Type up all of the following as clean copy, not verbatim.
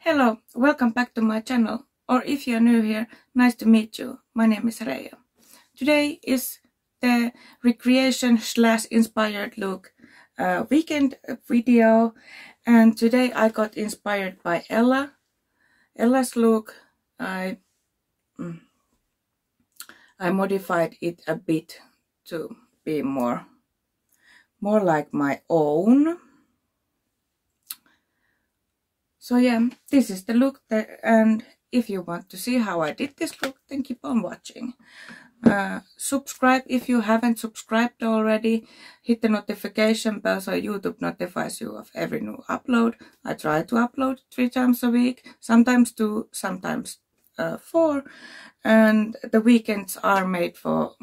Hello, welcome back to my channel, or if you're new here, nice to meet you. My name is Reijo. Today is the recreation/inspired look weekend video, and today I got inspired by Ella's look. I modified it a bit to be more like my own. So yeah, this is the look there, and if you want to see how I did this look, then keep on watching. Subscribe if you haven't subscribed already. Hit the notification bell so YouTube notifies you of every new upload. I try to upload 3 times a week, sometimes 2, sometimes 4, and the weekends are made for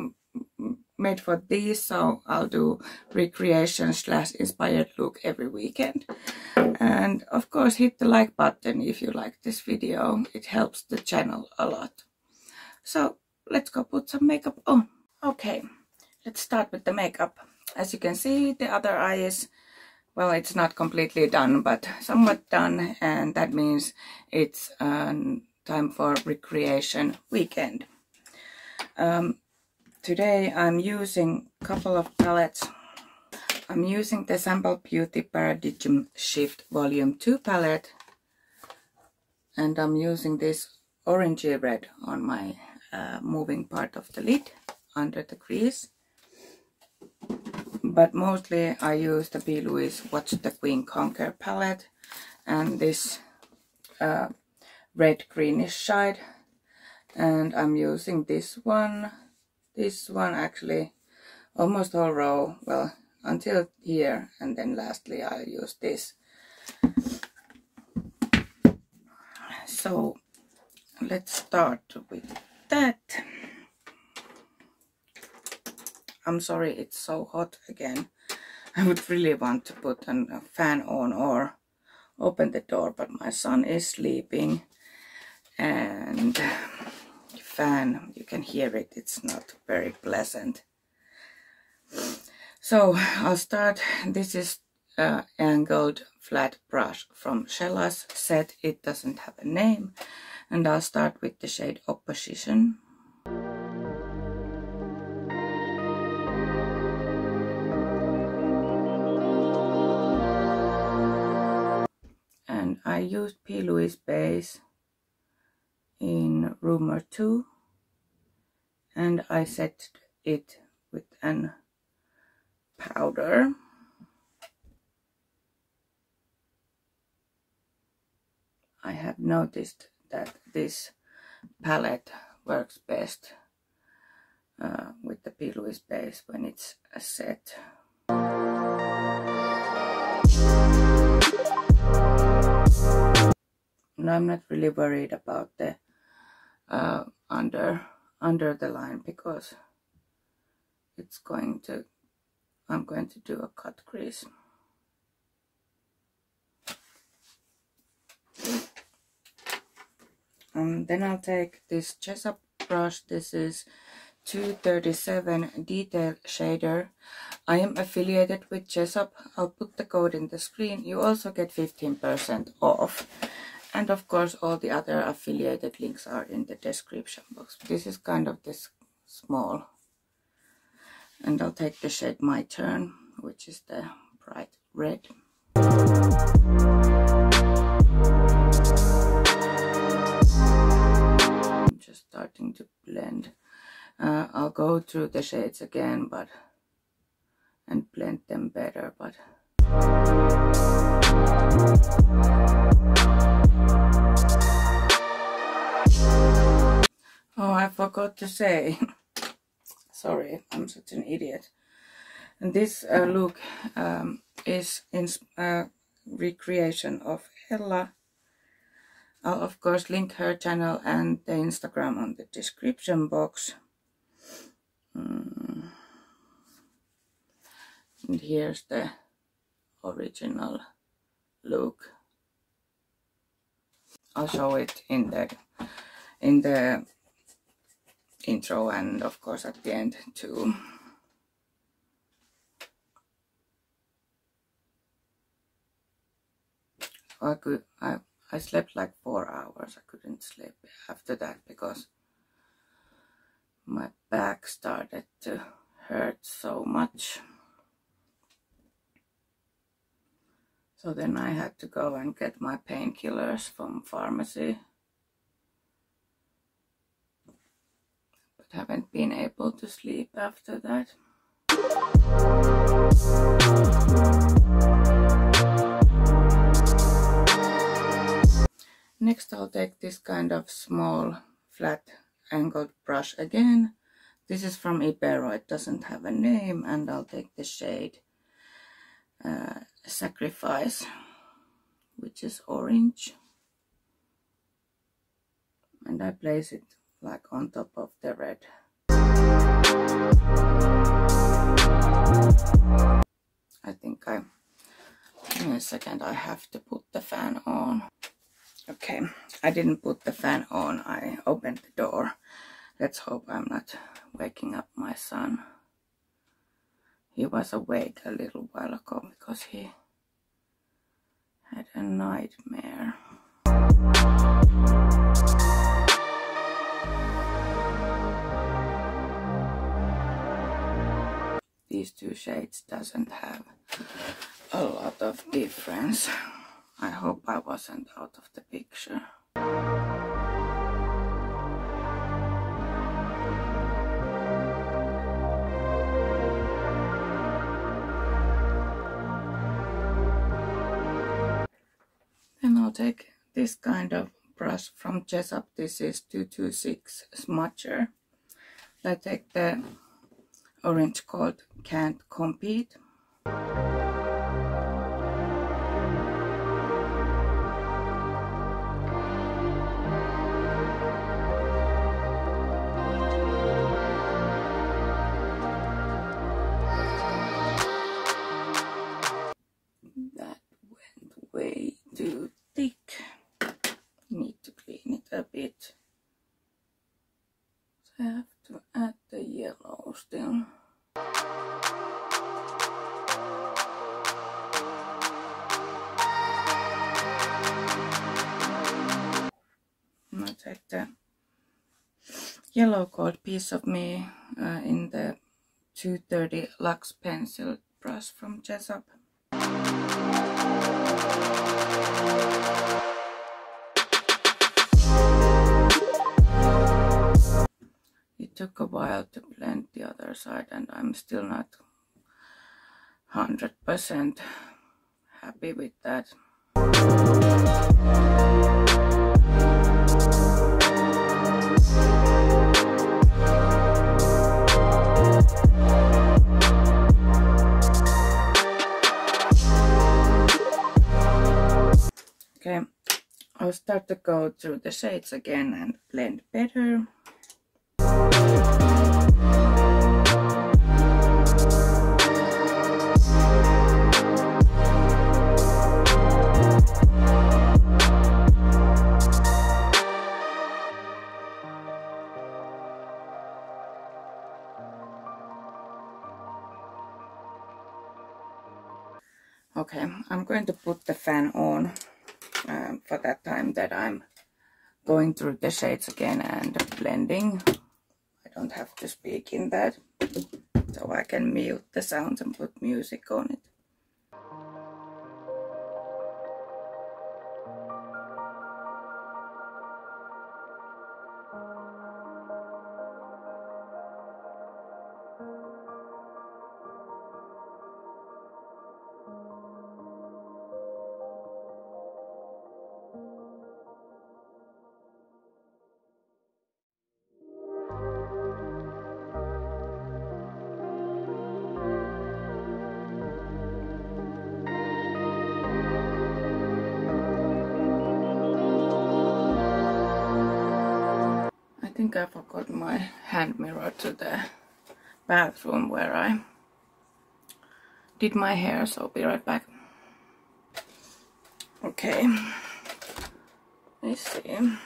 these, so I'll do recreation/inspired look every weekend. And of course, hit the like button if you like this video. It helps the channel a lot. So let's go put some makeup on. Okay, let's start with the makeup. As you can see, the other eye is, well, it's not completely done, but somewhat done, and that means it's time for recreation weekend. Today I'm using a couple of palettes. I'm using the Sample Beauty Paradigm Shift Volume 2 palette, and I'm using this orangey red on my moving part of the lid under the crease. But mostly I use the P. Louise Watch the Queen Conquer palette and this red greenish shade, and I'm using this one actually almost whole row, well, until here, and then lastly I'll use this. So let's start with that. I'm sorry it's so hot again. I would really want to put a fan on or open the door, but my son is sleeping, and the fan, you can hear it, it's not very pleasant. So I'll start. This is angled flat brush from Shella's set. It doesn't have a name, and I'll start with the shade Opposition. And I used P. Louise base in Rumor 2, and I set it with an powder. I have noticed that this palette works best with the P. Louise base when it's a set. And I'm not really worried about the under the line, because I'm going to do a cut crease. And then I'll take this Jessup brush. This is 237 Detail Shader. I am affiliated with Jessup. I'll put the code in the screen. You also get 15% off. And of course all the other affiliated links are in the description box. This is kind of this small. And I'll take the shade My Turn, which is the bright red. I'm just starting to blend. I'll go through the shades again, and blend them better, but oh, I forgot to say. Sorry, I'm such an idiot. And this look is in recreation of Ella. I'll of course link her channel and the Instagram on the description box. And here's the original look. I'll show it in the intro, and of course at the end too. I slept like 4 hours. I couldn't sleep after that because my back started to hurt so much. So then I had to go and get my painkillers from pharmacy. But haven't been able to sleep after that. Next I'll take this kind of small flat angled brush again. This is from Ibero, it doesn't have a name, and I'll take the shade Sacrifice, which is orange, and I place it like on top of the red. I think in a second I have to put the fan on. Okay, I didn't put the fan on, I opened the door. Let's hope I'm not waking up my son. He was awake a little while ago because he had a nightmare. These two shades doesn't have a lot of difference. I hope I wasn't out of the picture. Then I'll take this kind of brush from Jessup. This is 226 Smudger. I take the orange called Can't Compete. That went way too thick. Need to clean it a bit. So I have to add the yellow still. I take the yellow called Piece of Me in the 230 Luxe pencil brush from Jessup. It took a while to blend the other side and I'm still not 100% happy with that. Okay, I'll start to go through the shades again and blend better. Okay, I'm going to put the fan on for that time that I'm going through the shades again and blending. I don't have to speak in that, so I can mute the sounds and put music on it. I think I forgot my hand mirror to the bathroom where I did my hair, so I'll be right back. Okay, let's see.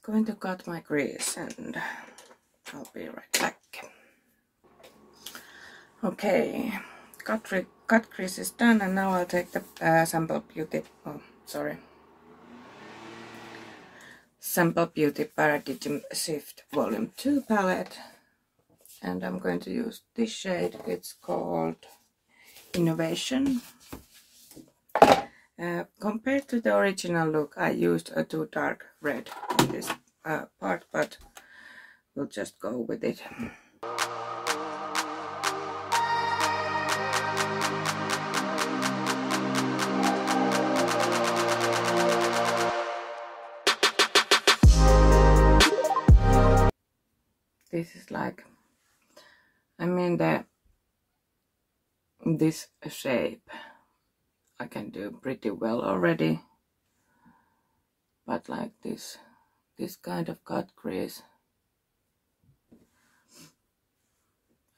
Going to cut my crease and I'll be right back. Okay, cut crease is done, and now I'll take the Sample Beauty Paradigm Shift Volume 2 palette, and I'm going to use this shade. It's called Innovation. Compared to the original look, I used a too dark red in this part, but we'll just go with it. This is like, I mean, this shape I can do pretty well already, but like this kind of cut crease,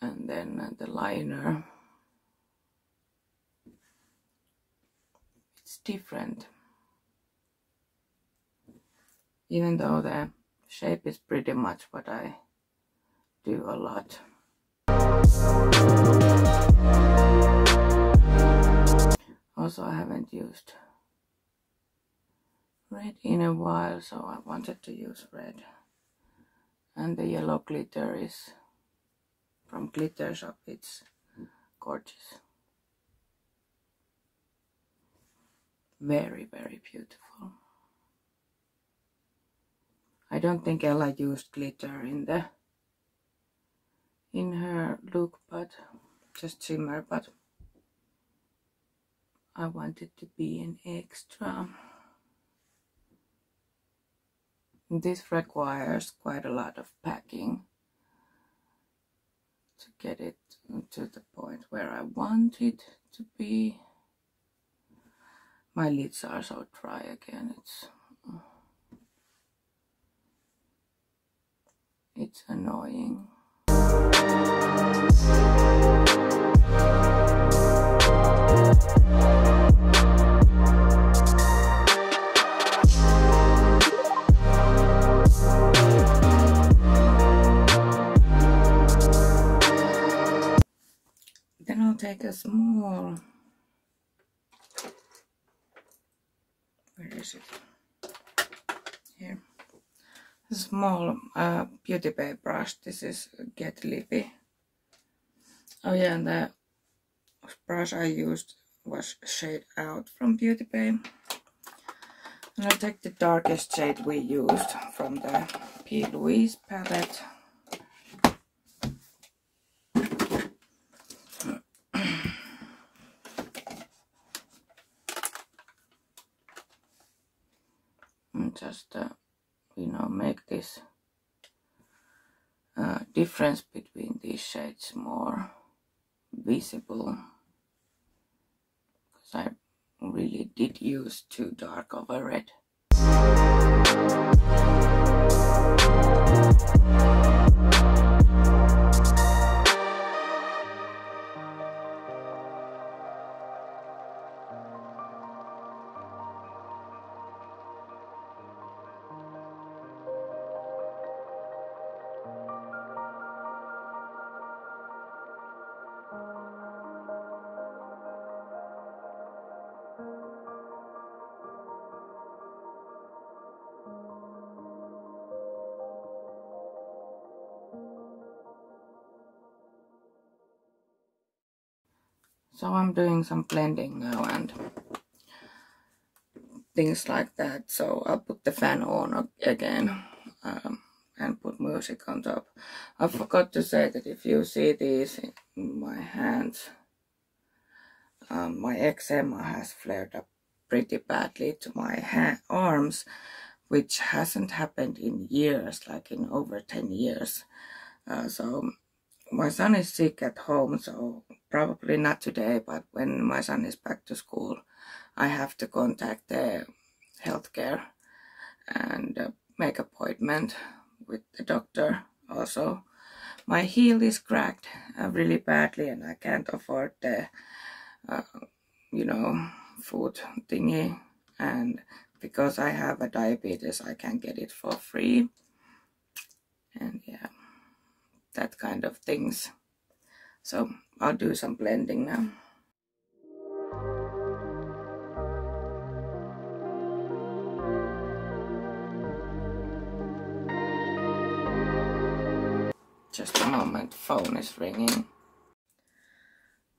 and then the liner, it's different, even though the shape is pretty much what I do a lot. Also, I haven't used red in a while, so I wanted to use red. And the yellow glitter is from Glitter Shop. It's gorgeous. Very, very beautiful. I don't think Ella used glitter in her look, but just shimmer, but I want it to be an extra. This requires quite a lot of packing to get it to the point where I want it to be. My lids are so dry again, it's annoying. Then I'll take a small, where is it? Here. A small Beauty Bay brush. This is Get Lippy. Oh yeah, and the brush I used was Shade Out from Beauty Bay. And I'll take the darkest shade we used from the P. Louise palette. And just, you know, make this difference between these shades more visible. Because I really did use too dark of a red. So I'm doing some blending now and things like that. So I'll put the fan on again and put music on top. I forgot to say that if you see these in my hands, my eczema has flared up pretty badly to my arms, which hasn't happened in years, like in over 10 years. So my son is sick at home, so probably not today, but when my son is back to school, I have to contact the healthcare and make appointment with the doctor. Also, my heel is cracked really badly, and I can't afford the, you know, foot thingy, and because I have a diabetes, I can get it for free. And yeah, that kind of things. So I'll do some blending now. Just a moment, phone is ringing.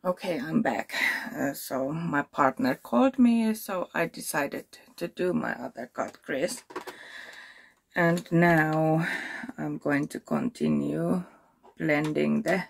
Okay, I'm back. So my partner called me, so I decided to do my other cut crease. And now I'm going to continue blending the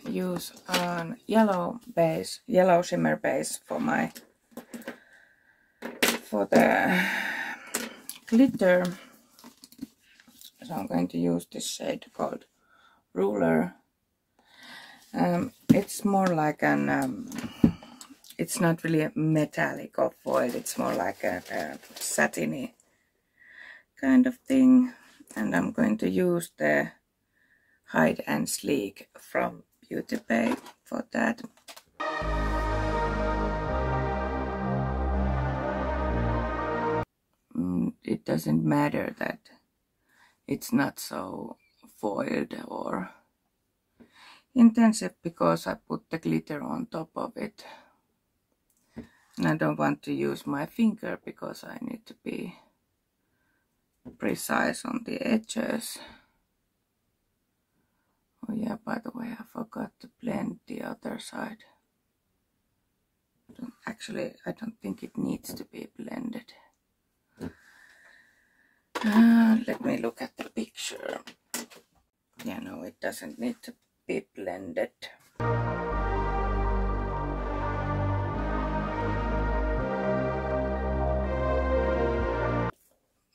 use a yellow shimmer base for the glitter. So I'm going to use this shade called Ruler. It's more like an it's not really a metallic or foil, it's more like a satiny kind of thing. And I'm going to use the Hide and Sleek from Beauty Bay for that. It doesn't matter that it's not so foiled or intensive because I put the glitter on top of it. And I don't want to use my finger because I need to be precise on the edges. Oh yeah, by the way, I forgot to blend the other side. I don't think it needs to be blended. Let me look at the picture. Yeah, no, it doesn't need to be blended.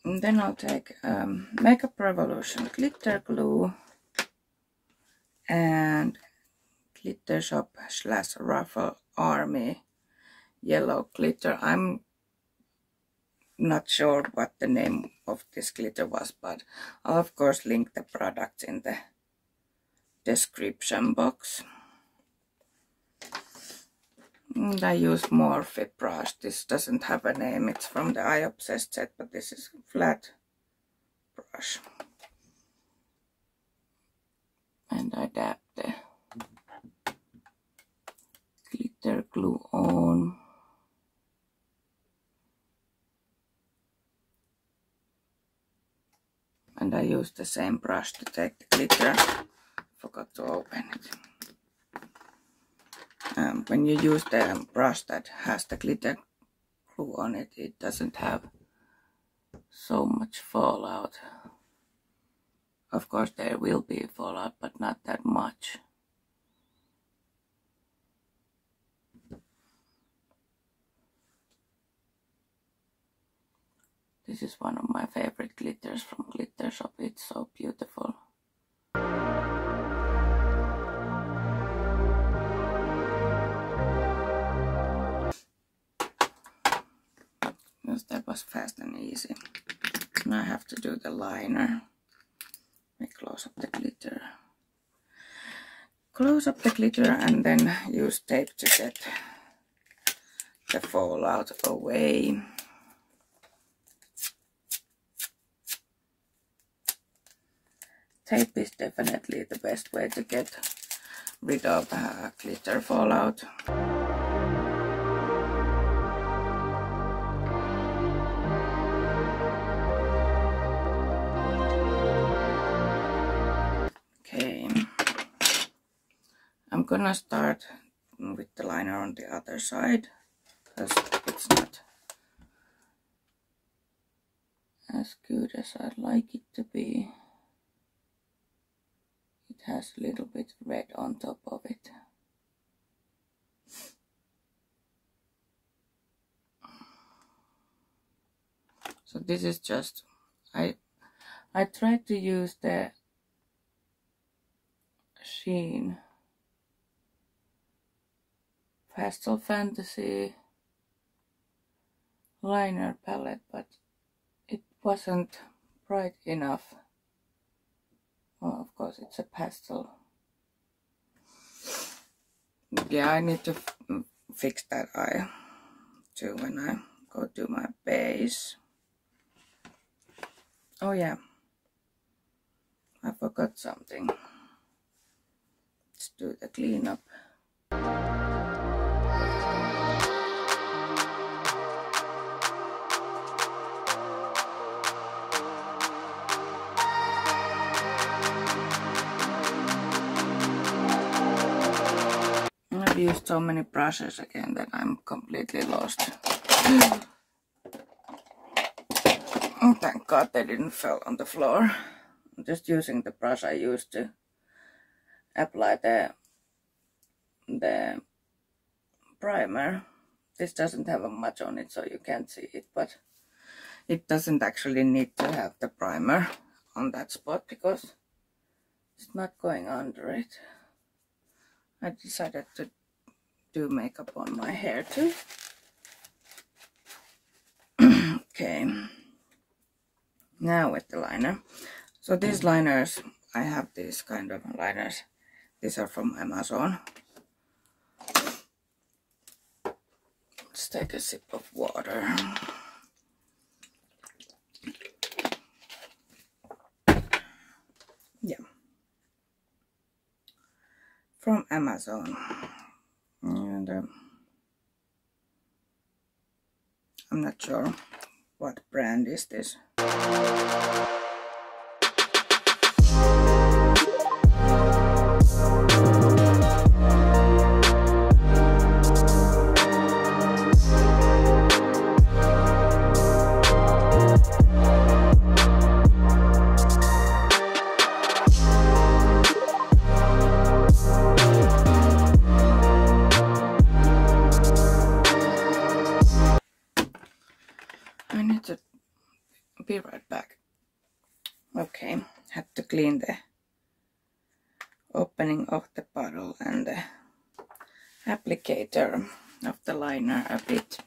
And then I'll take Makeup Revolution glitter glue and Glitter Shop / Ruffle Army yellow glitter. I'm not sure what the name of this glitter was, but I'll of course link the products in the description box. And I use Morphe brush. This doesn't have a name, it's from the Eye Obsessed set, but this is a flat brush. And I dab the glitter glue on. And I use the same brush to take the glitter. Forgot to open it. When you use the brush that has the glitter glue on it, it doesn't have so much fallout. Of course there will be fallout, but not that much. This is one of my favorite glitters from Glitter Shop. It's so beautiful. Because that was fast and easy. Now I have to do the liner. Let me close up the glitter. Close up the glitter and then use tape to get the fallout away. Tape is definitely the best way to get rid of glitter fallout. Okay, I'm gonna start with the liner on the other side because it's not as good as I'd like it to be. It has a little bit red on top of it. So this is just, I tried to use the Sheen Pastel Fantasy liner palette, but it wasn't bright enough. Well, of course it's a pastel. Yeah, I need to fix that eye too when I go to my base. Oh yeah, I forgot something. Let's do the cleanup. I've used so many brushes again that I'm completely lost. Oh, thank God they didn't fall on the floor. I'm just using the brush I used to apply the primer. This doesn't have much on it, so you can't see it, but it doesn't actually need to have the primer on that spot because it's not going under it. I decided to do makeup on my hair too. Okay, now with the liner. So these liners, I have these kind of liners. These are from Amazon. Let's take a sip of water. Yeah, from Amazon. And I'm not sure what brand is this. I need to be right back. Okay, had to clean the opening of the bottle and the applicator of the liner a bit.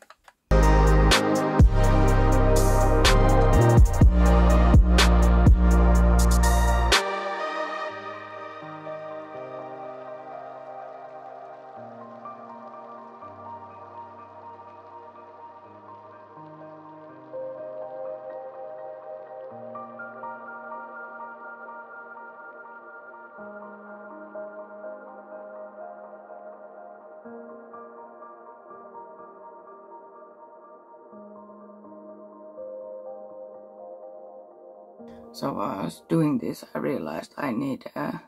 So while I was doing this, I realized I need a,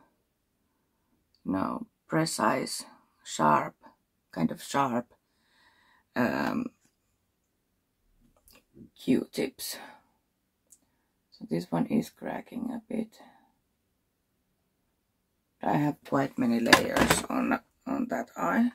precise, sharp, kind of sharp Q-tips. So this one is cracking a bit. I have quite many layers on that eye.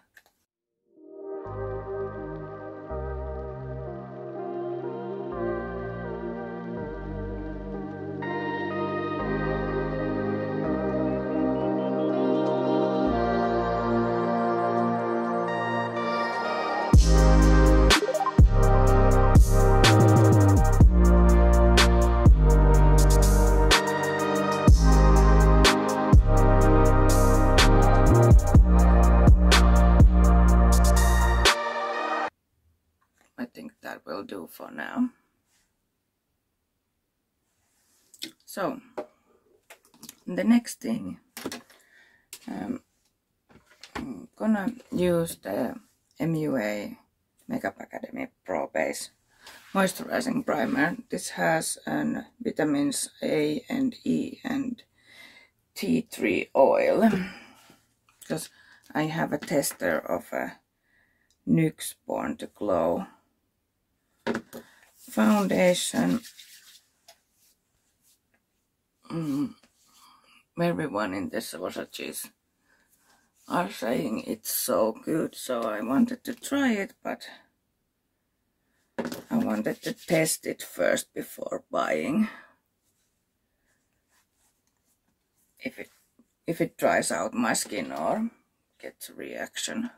I think that will do for now. So the next thing, I'm gonna use the MUA Makeup Academy Pro Base Moisturizing Primer. This has vitamins A and E and tea tree oil, because I have a tester of a NYX Born to Glow foundation. everyone in the sausages are saying it's so good, so I wanted to try it, but I wanted to test it first before buying. If it dries out my skin or gets a reaction.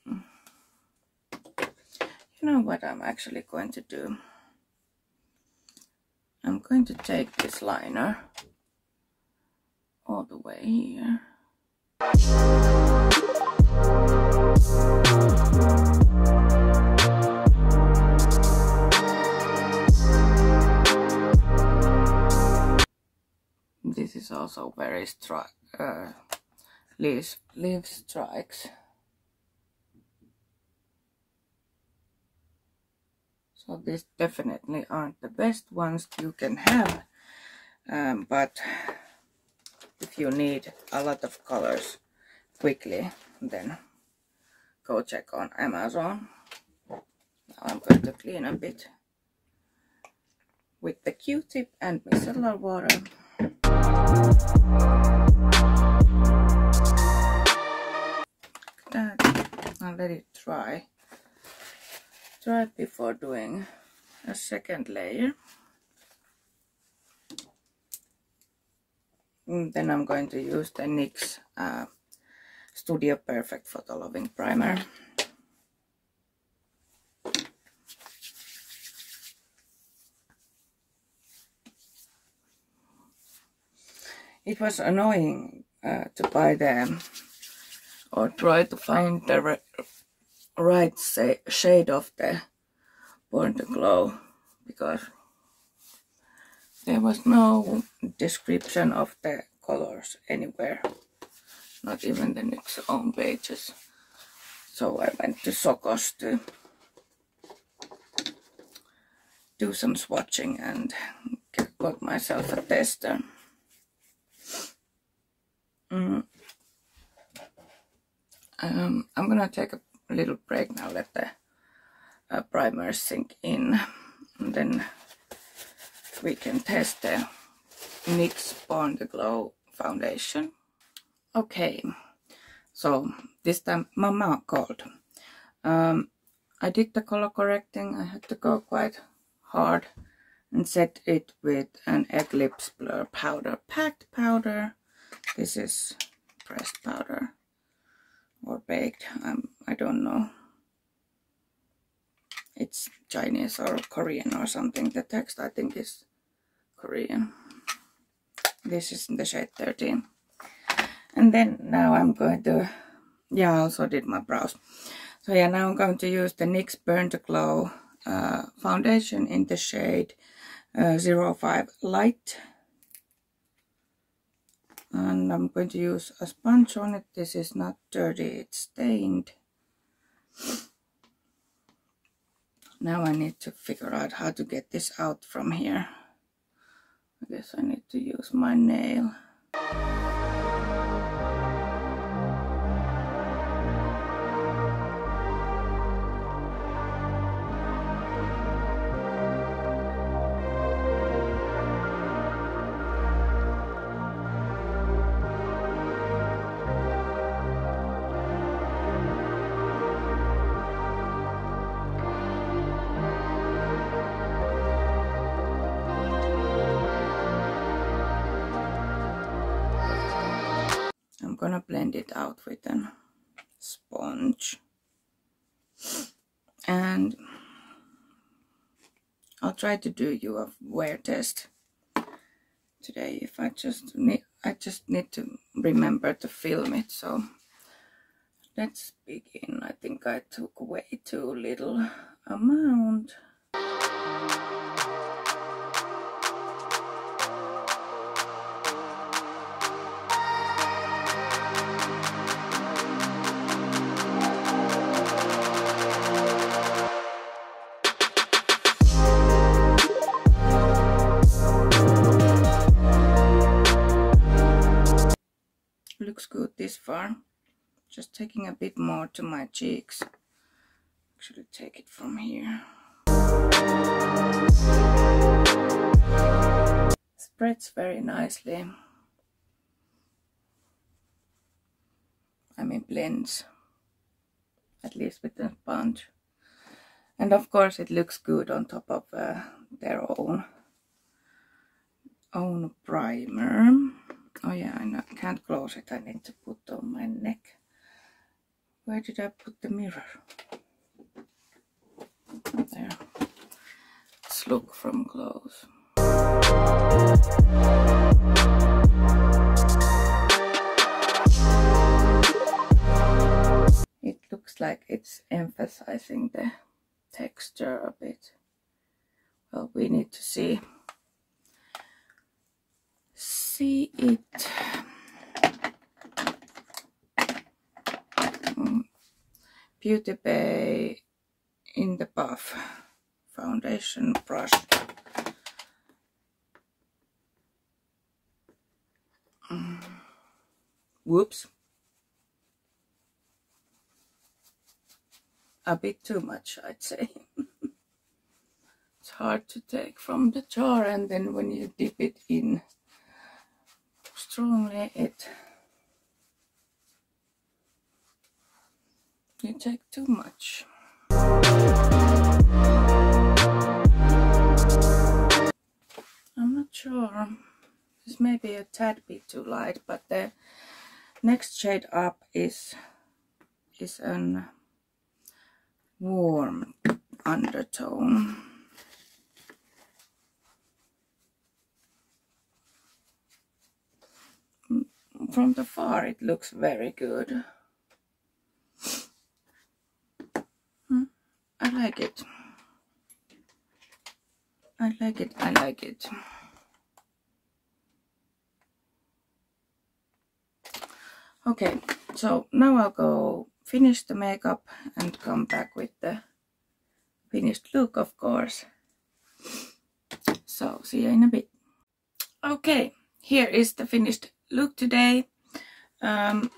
You know what I'm actually going to do? I'm going to take this liner all the way here. This is also very leaf strikes. So these definitely aren't the best ones you can have, but if you need a lot of colors quickly, then go check on Amazon. Now I'm going to clean a bit with the Q-tip and micellar water. I'll let it dry before doing a second layer. And then I'm going to use the NYX Studio Perfect Photo Loving Primer. It was annoying to buy them or try to find the right shade of the Born to Glow, because there was no description of the colors anywhere, not even the NYX own pages. So I went to Sokos to do some swatching and got myself a tester. I'm gonna take a little break now, let the primer sink in, and then we can test the NYX Born to Glow foundation. Okay, so this time Mama called. I did the color correcting. I had to go quite hard and set it with an Eclipse Blur powder, packed powder. This is pressed powder or baked, I don't know. It's Chinese or Korean or something. The text I think is Korean. This is in the shade 13. And then now I'm going to, I also did my brows. So yeah, now I'm going to use the NYX Born to Glow foundation in the shade 05 Light. And I'm going to use a sponge on it. This is not dirty, it's stained. Now I need to figure out how to get this out from here. I guess I need to use my nail. I'm gonna blend it out with a sponge, and I'll try to do you a wear test today. If I just need to remember to film it. So let's begin. I think I took way too little amount. Looks good this far. Just taking a bit more to my cheeks. Actually take it from here. Spreads very nicely. I mean blends, at least with the sponge. And of course it looks good on top of their own primer. Oh yeah, I can't close it, I need to put on my neck. Where did I put the mirror? There. Let's look from close. It looks like it's emphasizing the texture a bit. Well, we need to see it. Beauty Bay in the Buff foundation brush. Whoops. A bit too much, I'd say. It's hard to take from the jar, and then when you dip it in strongly, you take too much. I'm not sure. This may be a tad bit too light, but the next shade up is an warm undertone. From the far it looks very good. I like it. I like it, I like it. Okay, so now I'll go finish the makeup and come back with the finished look, of course. So, see you in a bit. Okay, here is the finished look today. I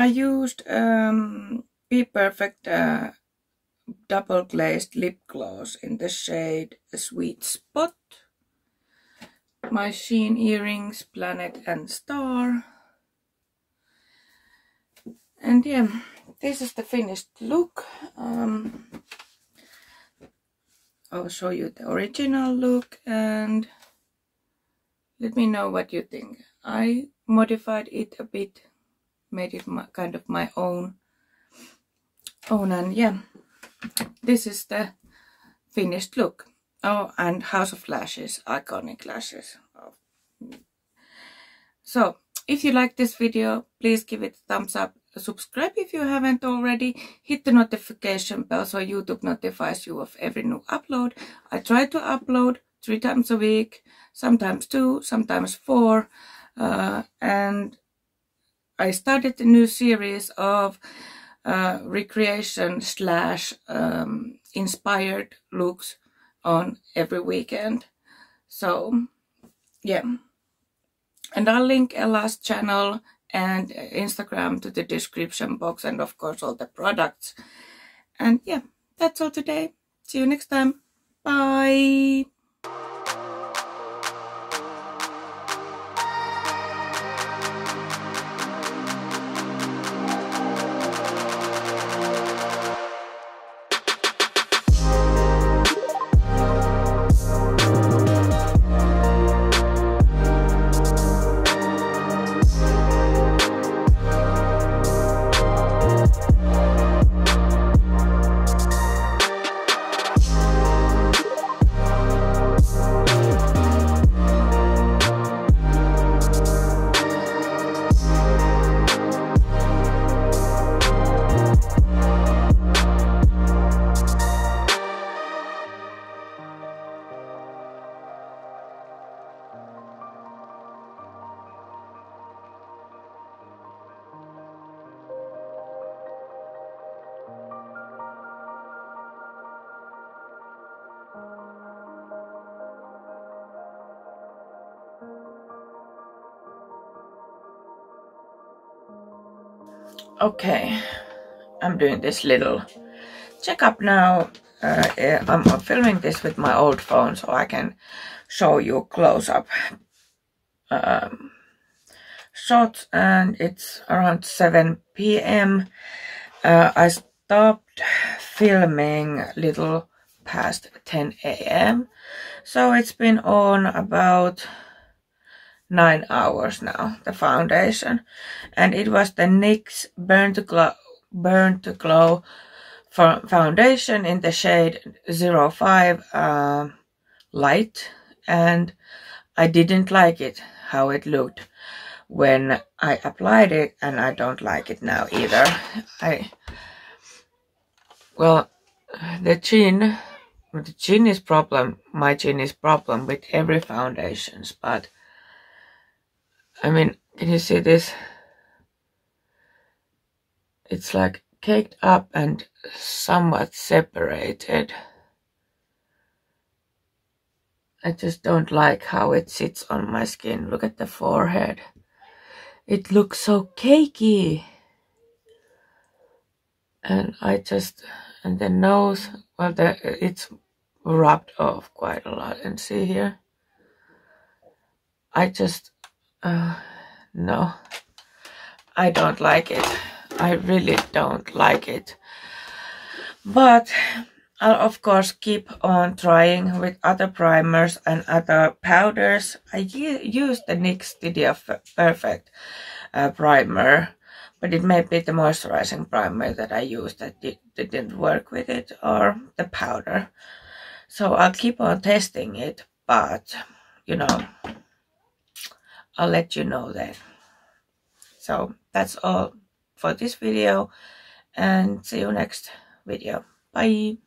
used Be Perfect double glazed lip gloss in the shade Sweet Spot. My Sheen earrings, Planet and Star. And yeah, this is the finished look. I'll show you the original look and let me know what you think. I modified it a bit, made it kind of my own, and yeah, this is the finished look. Oh, and House of Lashes, iconic lashes. Oh. So, if you like this video, please give it a thumbs up. Subscribe if you haven't already. Hit the notification bell so YouTube notifies you of every new upload. I try to upload 3 times a week, sometimes 2, sometimes 4. And I started a new series of recreation / inspired looks on every weekend. So yeah, and I'll link Ella's channel and Instagram to the description box, and of course all the products. And yeah, that's all today. See you next time. Bye. Okay, I'm doing this little checkup now. I'm filming this with my old phone so I can show you close-up shots, and it's around 7 p.m. I stopped filming little past 10 a.m. so it's been on about 9 hours now, the foundation, and it was the NYX Burn to Glow foundation in the shade 05 light, and I didn't like it how it looked when I applied it, and I don't like it now either. Well, the chin is problem. My chin is problem with every foundations, but I mean, can you see this? It's like caked up and somewhat separated. I just don't like how it sits on my skin. Look at the forehead. It looks so cakey. And and the nose, well, it's rubbed off quite a lot. And see here? No, I don't like it. I really don't like it. But I'll of course keep on trying with other primers and other powders. I use the NYX Studio Perfect primer, but it may be the moisturizing primer that I used that didn't work with it, or the powder. So I'll keep on testing it, but you know, I'll let you know then. So that's all for this video, and see you next video. Bye.